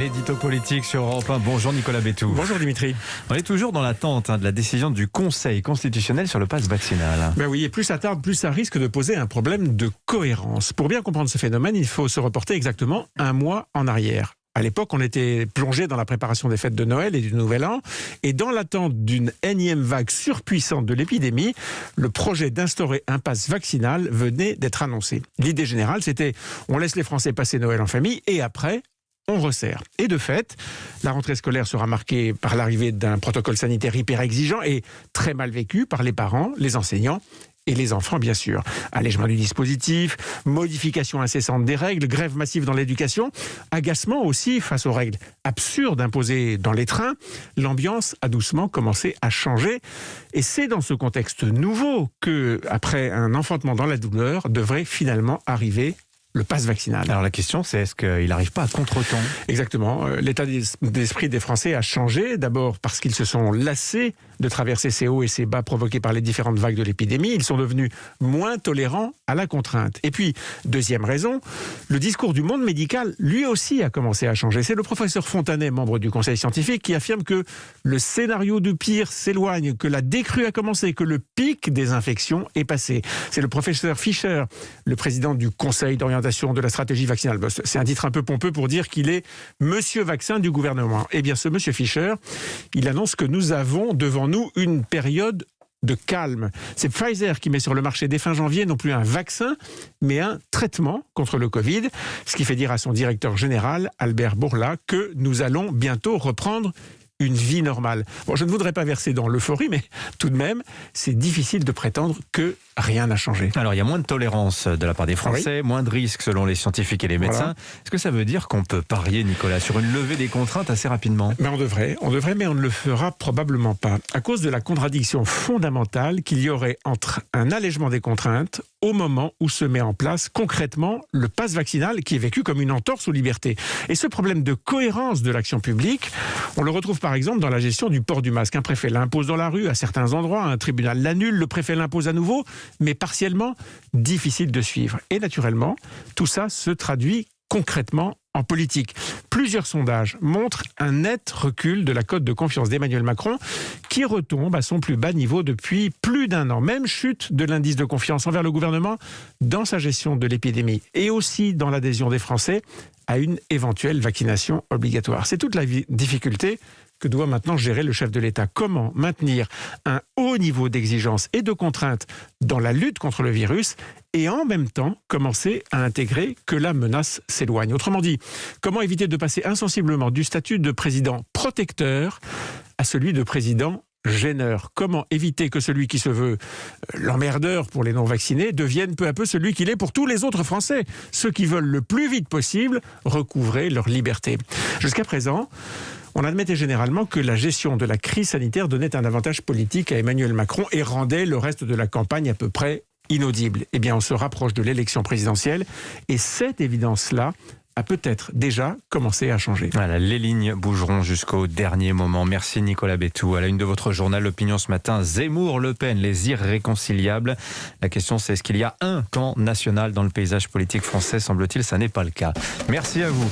L'édito politique sur Europe 1. Bonjour Nicolas Bétou. Bonjour Dimitri. On est toujours dans l'attente de la décision du Conseil constitutionnel sur le pass vaccinal. Ben oui, et plus ça tarde, plus ça risque de poser un problème de cohérence. Pour bien comprendre ce phénomène, il faut se reporter exactement un mois en arrière. À l'époque, on était plongé dans la préparation des fêtes de Noël et du Nouvel An. Et dans l'attente d'une énième vague surpuissante de l'épidémie, le projet d'instaurer un pass vaccinal venait d'être annoncé. L'idée générale, c'était on laisse les Français passer Noël en famille et après, on resserre. Et de fait, la rentrée scolaire sera marquée par l'arrivée d'un protocole sanitaire hyper exigeant et très mal vécu par les parents, les enseignants et les enfants, bien sûr. Allègement du dispositif, modification incessante des règles, grève massive dans l'éducation, agacement aussi face aux règles absurdes imposées dans les trains. L'ambiance a doucement commencé à changer. Et c'est dans ce contexte nouveau que, après un enfantement dans la douleur, devrait finalement arriver le pass vaccinal. Alors la question, c'est est-ce qu'il n'arrive pas à contre-temps ? Exactement. L'état d'esprit des Français a changé. D'abord parce qu'ils se sont lassés de traverser ces hauts et ces bas provoqués par les différentes vagues de l'épidémie. Ils sont devenus moins tolérants à la contrainte. Et puis, deuxième raison, le discours du monde médical, lui aussi, a commencé à changer. C'est le professeur Fontanet, membre du Conseil scientifique, qui affirme que le scénario du pire s'éloigne, que la décrue a commencé, que le pic des infections est passé. C'est le professeur Fischer, le président du Conseil d'orientation de la stratégie vaccinale. C'est un titre un peu pompeux pour dire qu'il est Monsieur Vaccin du gouvernement. Eh bien, ce Monsieur Fischer, il annonce que nous avons devant nous une période de calme. C'est Pfizer qui met sur le marché dès fin janvier non plus un vaccin, mais un traitement contre le Covid, ce qui fait dire à son directeur général, Albert Bourla, que nous allons bientôt reprendre une vie normale. Bon, je ne voudrais pas verser dans l'euphorie, mais tout de même, c'est difficile de prétendre que rien n'a changé. Alors, il y a moins de tolérance de la part des Français, moins de risques selon les scientifiques et les médecins. Voilà. Est-ce que ça veut dire qu'on peut parier, Nicolas, sur une levée des contraintes assez rapidement ? On devrait, mais on ne le fera probablement pas, à cause de la contradiction fondamentale qu'il y aurait entre un allègement des contraintes au moment où se met en place concrètement le pass vaccinal qui est vécu comme une entorse aux libertés. Et ce problème de cohérence de l'action publique, on le retrouve par exemple dans la gestion du port du masque. Un préfet l'impose dans la rue, à certains endroits, un tribunal l'annule, le préfet l'impose à nouveau, mais partiellement, difficile de suivre. Et naturellement, tout ça se traduit concrètement en politique. Plusieurs sondages montrent un net recul de la cote de confiance d'Emmanuel Macron qui retombe à son plus bas niveau depuis plus d'un an. Même chute de l'indice de confiance envers le gouvernement dans sa gestion de l'épidémie et aussi dans l'adhésion des Français à une éventuelle vaccination obligatoire. C'est toute la difficulté que doit maintenant gérer le chef de l'État. Comment maintenir un haut niveau d'exigence et de contrainte dans la lutte contre le virus et en même temps commencer à intégrer que la menace s'éloigne. Autrement dit, comment éviter de passer insensiblement du statut de président protecteur à celui de président gêneur? Comment éviter que celui qui se veut l'emmerdeur pour les non-vaccinés devienne peu à peu celui qu'il est pour tous les autres Français, ceux qui veulent le plus vite possible recouvrer leur liberté? Jusqu'à présent, on admettait généralement que la gestion de la crise sanitaire donnait un avantage politique à Emmanuel Macron et rendait le reste de la campagne à peu près inaudible. Eh bien, on se rapproche de l'élection présidentielle et cette évidence-là a peut-être déjà commencé à changer. Voilà, les lignes bougeront jusqu'au dernier moment. Merci Nicolas Bétou. À la une de votre journal L'Opinion ce matin, Zemmour-Le Pen, les irréconciliables. La question c'est, est-ce qu'il y a un camp national dans le paysage politique français ? Semble-t-il, ça n'est pas le cas. Merci à vous.